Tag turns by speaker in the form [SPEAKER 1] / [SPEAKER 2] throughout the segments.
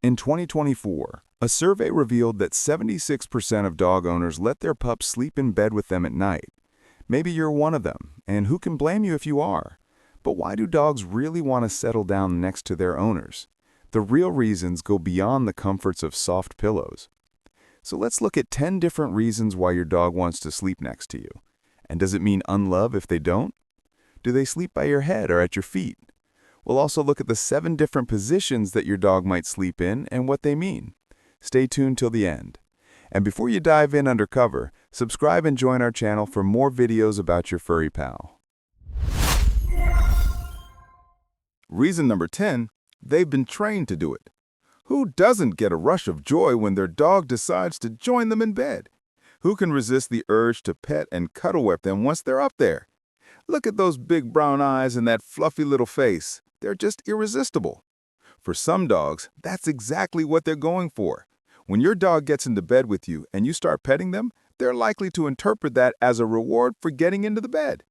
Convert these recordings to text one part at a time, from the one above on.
[SPEAKER 1] In 2024, a survey revealed that 76% of dog owners let their pups sleep in bed with them at night. Maybe you're one of them, and who can blame you if you are? But why do dogs really want to settle down next to their owners? The real reasons go beyond the comforts of soft pillows. So let's look at 10 different reasons why your dog wants to sleep next to you. And does it mean unlove if they don't? Do they sleep by your head or at your feet? We'll also look at the 7 different positions that your dog might sleep in and what they mean. Stay tuned till the end. And before you dive in undercover, subscribe and join our channel for more videos about your furry pal. Reason number 10, they've been trained to do it. Who doesn't get a rush of joy when their dog decides to join them in bed? Who can resist the urge to pet and cuddle with them once they're up there? Look at those big brown eyes and that fluffy little face. They're just irresistible. For some dogs, that's exactly what they're going for. When your dog gets into bed with you and you start petting them, they're likely to interpret that as a reward for getting into the bed.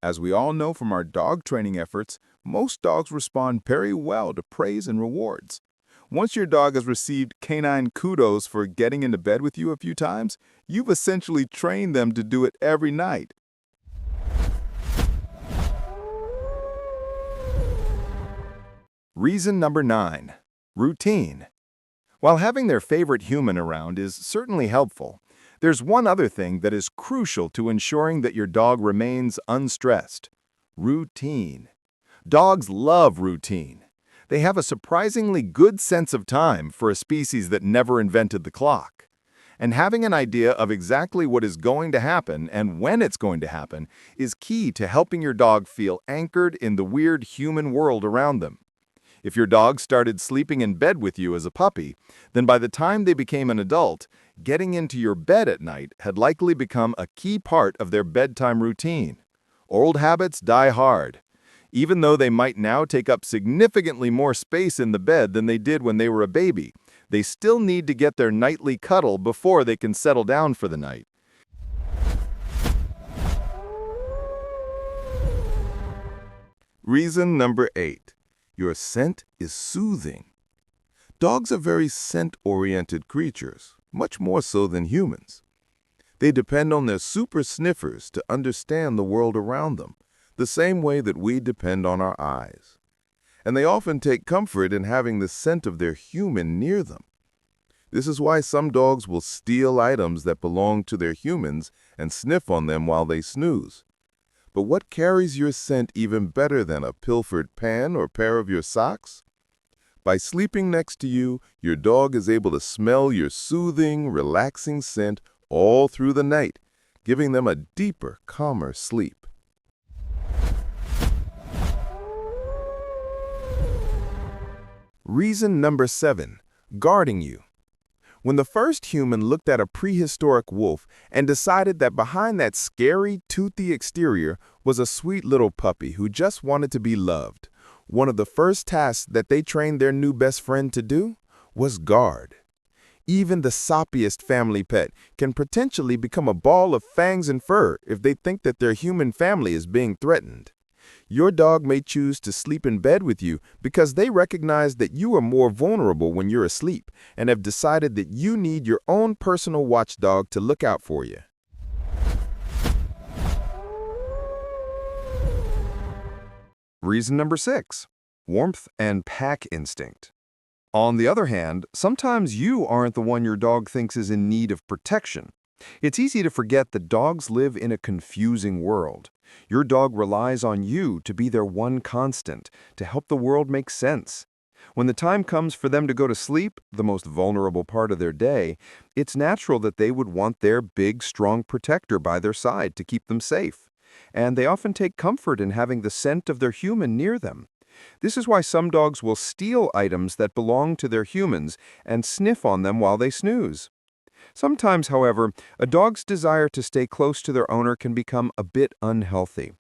[SPEAKER 1] As we all know from our dog training efforts, most dogs respond very well to praise and rewards. Once your dog has received canine kudos for getting into bed with you a few times, you've essentially trained them to do it every night. Reason number 9, routine. While having their favorite human around is certainly helpful, there's one other thing that is crucial to ensuring that your dog remains unstressed: routine. Dogs love routine. They have a surprisingly good sense of time for a species that never invented the clock. And having an idea of exactly what is going to happen and when it's going to happen is key to helping your dog feel anchored in the weird human world around them. If your dog started sleeping in bed with you as a puppy, then by the time they became an adult, getting into your bed at night had likely become a key part of their bedtime routine. Old habits die hard. Even though they might now take up significantly more space in the bed than they did when they were a baby, they still need to get their nightly cuddle before they can settle down for the night. Reason number 8. Your scent is soothing. Dogs are very scent-oriented creatures, much more so than humans. They depend on their super sniffers to understand the world around them, the same way that we depend on our eyes. And they often take comfort in having the scent of their human near them. This is why some dogs will steal items that belong to their humans and sniff on them while they snooze. But what carries your scent even better than a pilfered pan or pair of your socks? By sleeping next to you, your dog is able to smell your soothing, relaxing scent all through the night, giving them a deeper, calmer sleep. Reason number 7, guarding you. When the first human looked at a prehistoric wolf and decided that behind that scary, toothy exterior was a sweet little puppy who just wanted to be loved, one of the first tasks that they trained their new best friend to do was guard. Even the soppiest family pet can potentially become a ball of fangs and fur if they think that their human family is being threatened. Your dog may choose to sleep in bed with you because they recognize that you are more vulnerable when you're asleep and have decided that you need your own personal watchdog to look out for you. Reason number 6, warmth and pack instinct. On the other hand, sometimes you aren't the one your dog thinks is in need of protection. It's easy to forget that dogs live in a confusing world. Your dog relies on you to be their one constant, to help the world make sense. When the time comes for them to go to sleep, the most vulnerable part of their day, it's natural that they would want their big, strong protector by their side to keep them safe. And they often take comfort in having the scent of their human near them. This is why some dogs will steal items that belong to their humans and sniff on them while they snooze. Sometimes, however, a dog's desire to stay close to their owner can become a bit unhealthy.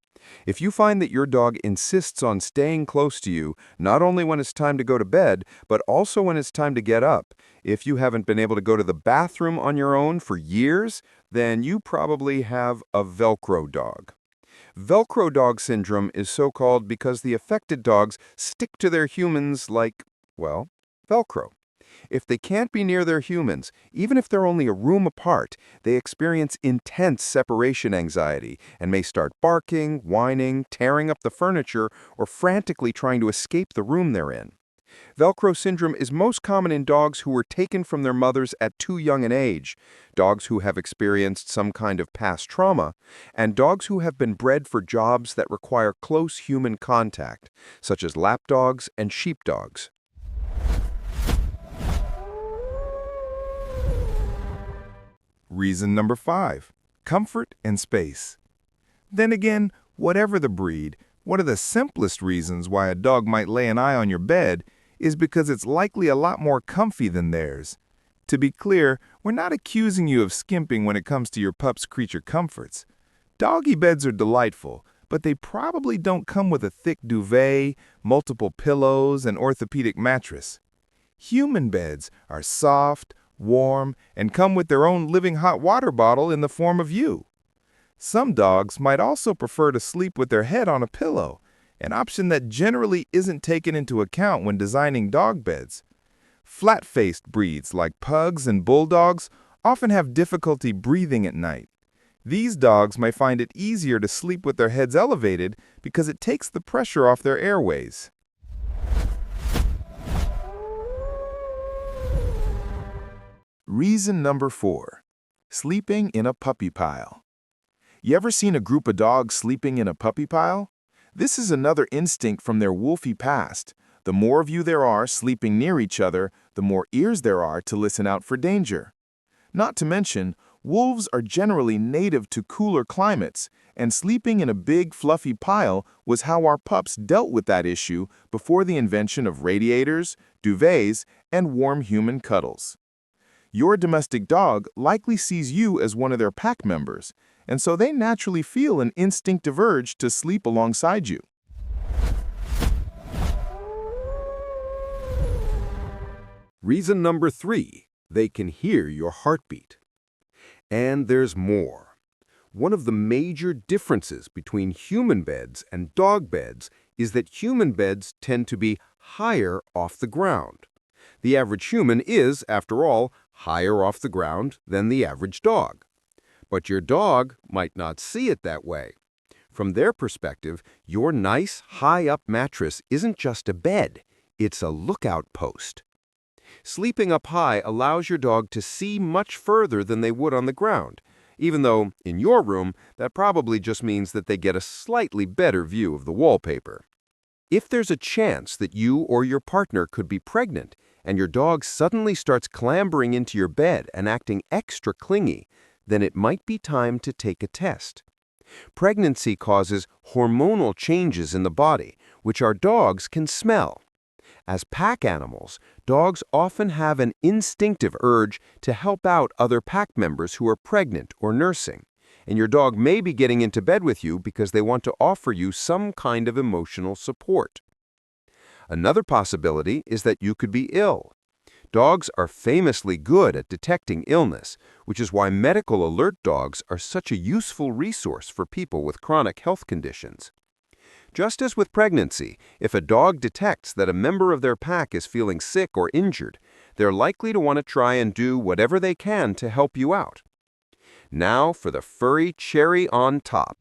[SPEAKER 1] If you find that your dog insists on staying close to you, not only when it's time to go to bed, but also when it's time to get up, if you haven't been able to go to the bathroom on your own for years, then you probably have a Velcro dog. Velcro dog syndrome is so called because the affected dogs stick to their humans like, well, Velcro. If they can't be near their humans, even if they're only a room apart, they experience intense separation anxiety and may start barking, whining, tearing up the furniture, or frantically trying to escape the room they're in. Velcro syndrome is most common in dogs who were taken from their mothers at too young an age, dogs who have experienced some kind of past trauma, and dogs who have been bred for jobs that require close human contact, such as lapdogs and sheepdogs.
[SPEAKER 2] Reason number 5. Comfort and space. Then again, whatever the breed, one of the simplest reasons why a dog might lay an eye on your bed is because it's likely a lot more comfy than theirs. To be clear, we're not accusing you of skimping when it comes to your pup's creature comforts. Doggy beds are delightful, but they probably don't come with a thick duvet, multiple pillows, and orthopedic mattress. Human beds are soft, warm, and come with their own living hot water bottle in the form of you. Some dogs might also prefer to sleep with their head on a pillow, an option that generally isn't taken into account when designing dog beds. Flat-faced breeds like pugs and bulldogs often have difficulty breathing at night. These dogs may find it easier to sleep with their heads elevated because it takes the pressure off their airways. Reason number 4. Sleeping in a puppy pile. You ever seen a group of dogs sleeping in a puppy pile? This is another instinct from their wolfy past. The more of you there are sleeping near each other, the more ears there are to listen out for danger. Not to mention, wolves are generally native to cooler climates, and sleeping in a big, fluffy pile was how our pups dealt with that issue before the invention of radiators, duvets, and warm human cuddles. Your domestic dog likely sees you as one of their pack members, and so they naturally feel an instinctive urge to sleep alongside you.
[SPEAKER 1] Reason number 3. They can hear your heartbeat. And there's more. One of the major differences between human beds and dog beds is that human beds tend to be higher off the ground. The average human is, after all, higher off the ground than the average dog. But your dog might not see it that way. From their perspective, your nice, high-up mattress isn't just a bed, it's a lookout post. Sleeping up high allows your dog to see much further than they would on the ground, even though, in your room, that probably just means that they get a slightly better view of the wallpaper. If there's a chance that you or your partner could be pregnant, and your dog suddenly starts clambering into your bed and acting extra clingy, then it might be time to take a test. Pregnancy causes hormonal changes in the body, which our dogs can smell. As pack animals, dogs often have an instinctive urge to help out other pack members who are pregnant or nursing, and your dog may be getting into bed with you because they want to offer you some kind of emotional support. Another possibility is that you could be ill. Dogs are famously good at detecting illness, which is why medical alert dogs are such a useful resource for people with chronic health conditions. Just as with pregnancy, if a dog detects that a member of their pack is feeling sick or injured, they're likely to want to try and do whatever they can to help you out. Now for the furry cherry on top.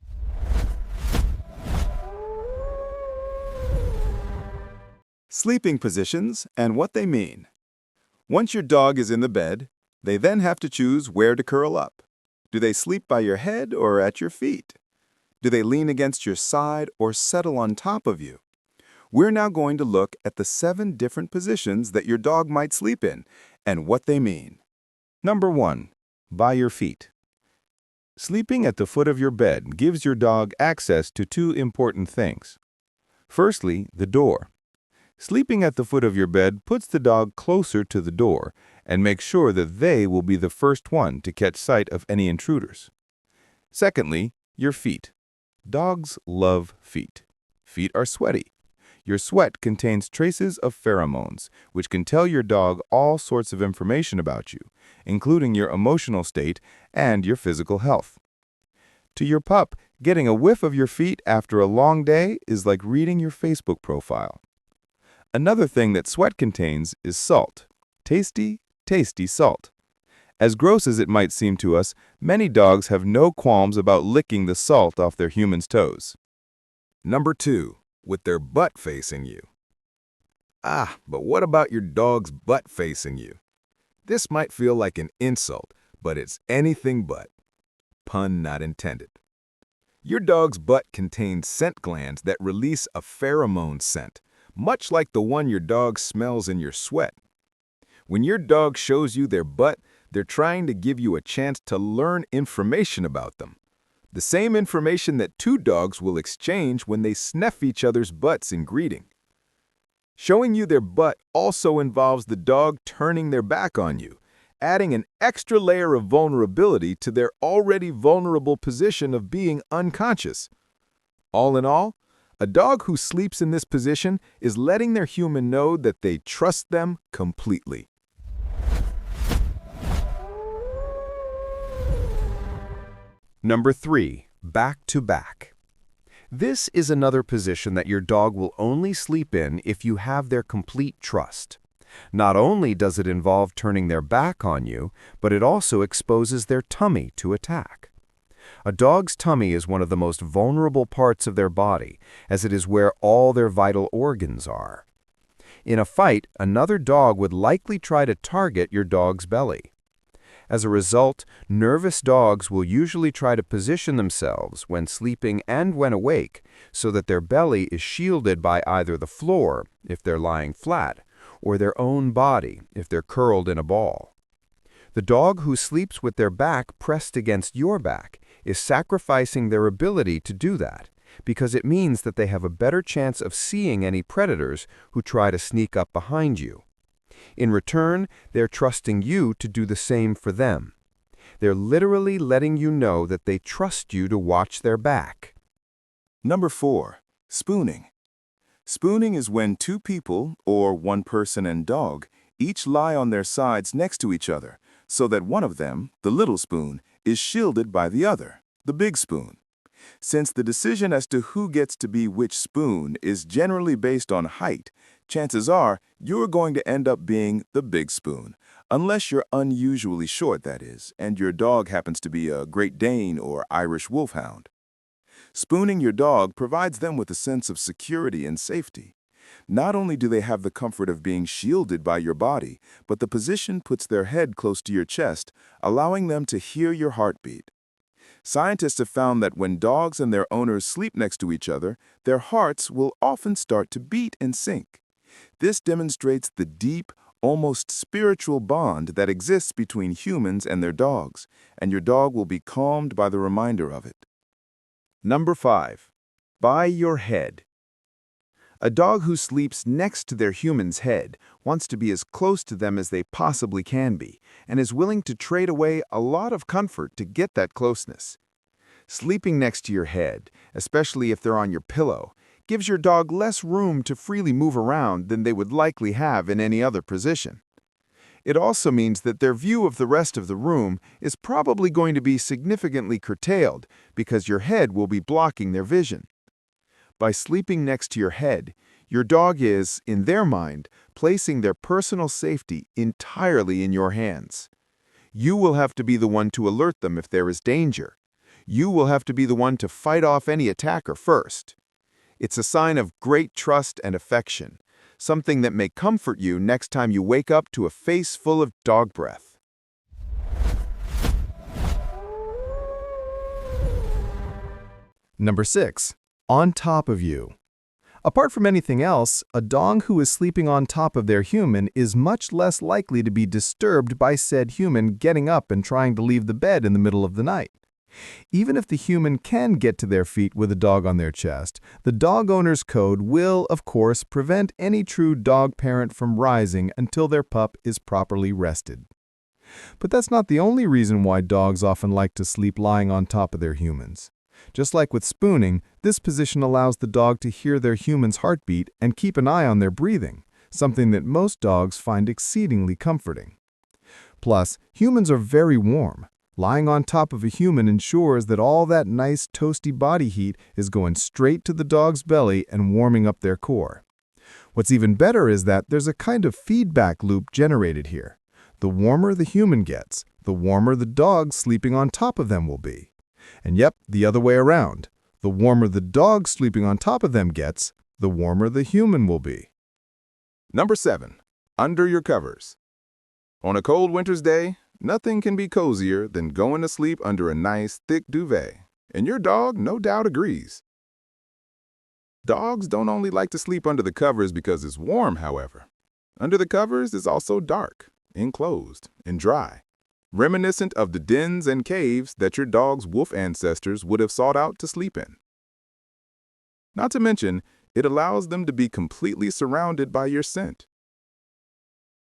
[SPEAKER 2] Sleeping positions and what they mean. Once your dog is in the bed, they then have to choose where to curl up. Do they sleep by your head or at your feet? Do they lean against your side or settle on top of you? We're now going to look at the 7 different positions that your dog might sleep in and what they mean. Number 1. By your feet. Sleeping at the foot of your bed gives your dog access to 2 important things. Firstly, the door. Sleeping at the foot of your bed puts the dog closer to the door and makes sure that they will be the first one to catch sight of any intruders. Secondly, your feet. Dogs love feet. Feet are sweaty. Your sweat contains traces of pheromones, which can tell your dog all sorts of information about you, including your emotional state and your physical health. To your pup, getting a whiff of your feet after a long day is like reading your Facebook profile. Another thing that sweat contains is salt. tasty, tasty salt. As gross as it might seem to us, many dogs have no qualms about licking the salt off their human's toes.
[SPEAKER 1] Number 2, with their butt facing you. But what about your dog's butt facing you? This might feel like an insult, but it's anything but. Pun not intended. Your dog's butt contains scent glands that release a pheromone scent, much like the one your dog smells in your sweat. When your dog shows you their butt, they're trying to give you a chance to learn information about them. The same information that two dogs will exchange when they sniff each other's butts in greeting. Showing you their butt also involves the dog turning their back on you, adding an extra layer of vulnerability to their already vulnerable position of being unconscious. All in all, a dog who sleeps in this position is letting their human know that they trust them completely.
[SPEAKER 3] Number 3, back to back. This is another position that your dog will only sleep in if you have their complete trust. Not only does it involve turning their back on you, but it also exposes their tummy to attack. A dog's tummy is one of the most vulnerable parts of their body, as it is where all their vital organs are. In a fight, another dog would likely try to target your dog's belly. As a result, nervous dogs will usually try to position themselves when sleeping and when awake so that their belly is shielded by either the floor, if they're lying flat, or their own body, if they're curled in a ball. The dog who sleeps with their back pressed against your back is sacrificing their ability to do that, because it means that they have a better chance of seeing any predators who try to sneak up behind you. In return, they're trusting you to do the same for them. They're literally letting you know that they trust you to watch their back.
[SPEAKER 2] Number 4, spooning. Spooning is when two people, or one person and dog, each lie on their sides next to each other, so that one of them, the little spoon, is shielded by the other, the big spoon. Since the decision as to who gets to be which spoon is generally based on height, chances are you're going to end up being the big spoon, unless you're unusually short, that is, and your dog happens to be a Great Dane or Irish Wolfhound. Spooning your dog provides them with a sense of security and safety. Not only do they have the comfort of being shielded by your body, but the position puts their head close to your chest, allowing them to hear your heartbeat. Scientists have found that when dogs and their owners sleep next to each other, their hearts will often start to beat in sync. This demonstrates the deep, almost spiritual bond that exists between humans and their dogs, and your dog will be calmed by the reminder of it. Number 5, by your head. A dog who sleeps next to their human's head wants to be as close to them as they possibly can be, and is willing to trade away a lot of comfort to get that closeness. Sleeping next to your head, especially if they're on your pillow, gives your dog less room to freely move around than they would likely have in any other position. It also means that their view of the rest of the room is probably going to be significantly curtailed because your head will be blocking their vision. By sleeping next to your head, your dog is, in their mind, placing their personal safety entirely in your hands. You will have to be the one to alert them if there is danger. You will have to be the one to fight off any attacker first. It's a sign of great trust and affection, something that may comfort you next time you wake up to a face full of dog breath.
[SPEAKER 3] Number 6, on top of you. Apart from anything else, a dog who is sleeping on top of their human is much less likely to be disturbed by said human getting up and trying to leave the bed in the middle of the night. Even if the human can get to their feet with a dog on their chest, the dog owner's code will, of course, prevent any true dog parent from rising until their pup is properly rested. But that's not the only reason why dogs often like to sleep lying on top of their humans. Just like with spooning, this position allows the dog to hear their human's heartbeat and keep an eye on their breathing, something that most dogs find exceedingly comforting. Plus, humans are very warm. Lying on top of a human ensures that all that nice toasty body heat is going straight to the dog's belly and warming up their core.
[SPEAKER 2] What's even better is that there's a kind of feedback loop generated here. The warmer the human gets, the warmer the dog sleeping on top of them will be. And yep, the other way around. The warmer the dog sleeping on top of them gets, the warmer the human will be.
[SPEAKER 4] Number 7. Under your covers. On a cold winter's day, nothing can be cozier than going to sleep under a nice, thick duvet, and your dog no doubt agrees. Dogs don't only like to sleep under the covers because it's warm, however. Under the covers is also dark, enclosed, and dry, reminiscent of the dens and caves that your dog's wolf ancestors would have sought out to sleep in. Not to mention, it allows them to be completely surrounded by your scent.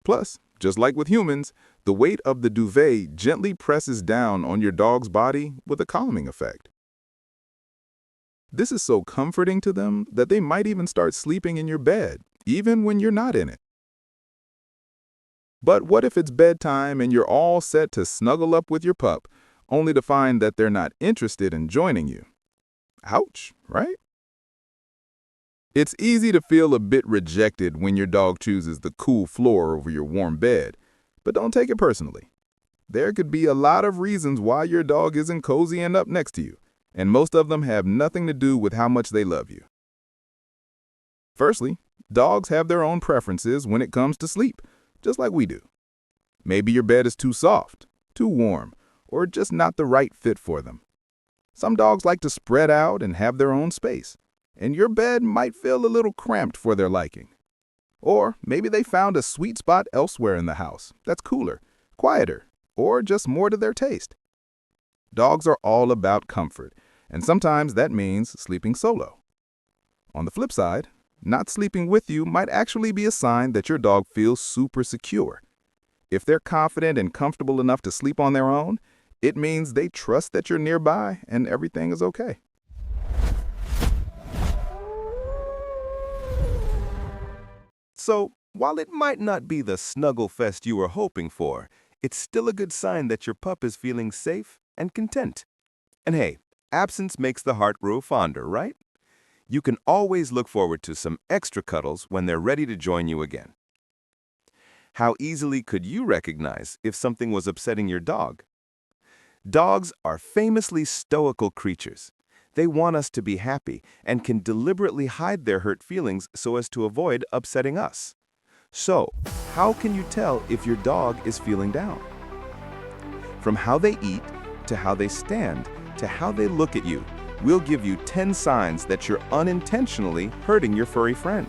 [SPEAKER 4] Plus, just like with humans, the weight of the duvet gently presses down on your dog's body with a calming effect. This is so comforting to them that they might even start sleeping in your bed, even when you're not in it. But what if it's bedtime and you're all set to snuggle up with your pup, only to find that they're not interested in joining you? Ouch, right? It's easy to feel a bit rejected when your dog chooses the cool floor over your warm bed, but don't take it personally. There could be a lot of reasons why your dog isn't cozying up next to you, and most of them have nothing to do with how much they love you. Firstly, dogs have their own preferences when it comes to sleep, just like we do. Maybe your bed is too soft, too warm, or just not the right fit for them. Some dogs like to spread out and have their own space, and your bed might feel a little cramped for their liking. Or maybe they found a sweet spot elsewhere in the house that's cooler, quieter, or just more to their taste. Dogs are all about comfort, and sometimes that means sleeping solo. On the flip side, not sleeping with you might actually be a sign that your dog feels super secure. If they're confident and comfortable enough to sleep on their own, it means they trust that you're nearby and everything is okay.
[SPEAKER 3] So, while it might not be the snuggle fest you were hoping for, it's still a good sign that your pup is feeling safe and content. And hey, absence makes the heart grow fonder, right? You can always look forward to some extra cuddles when they're ready to join you again. How easily could you recognize if something was upsetting your dog? Dogs are famously stoical creatures. They want us to be happy and can deliberately hide their hurt feelings so as to avoid upsetting us. So, how can you tell if your dog is feeling down? From how they eat, to how they stand, to how they look at you, we'll give you 10 signs that you're unintentionally hurting your furry friend.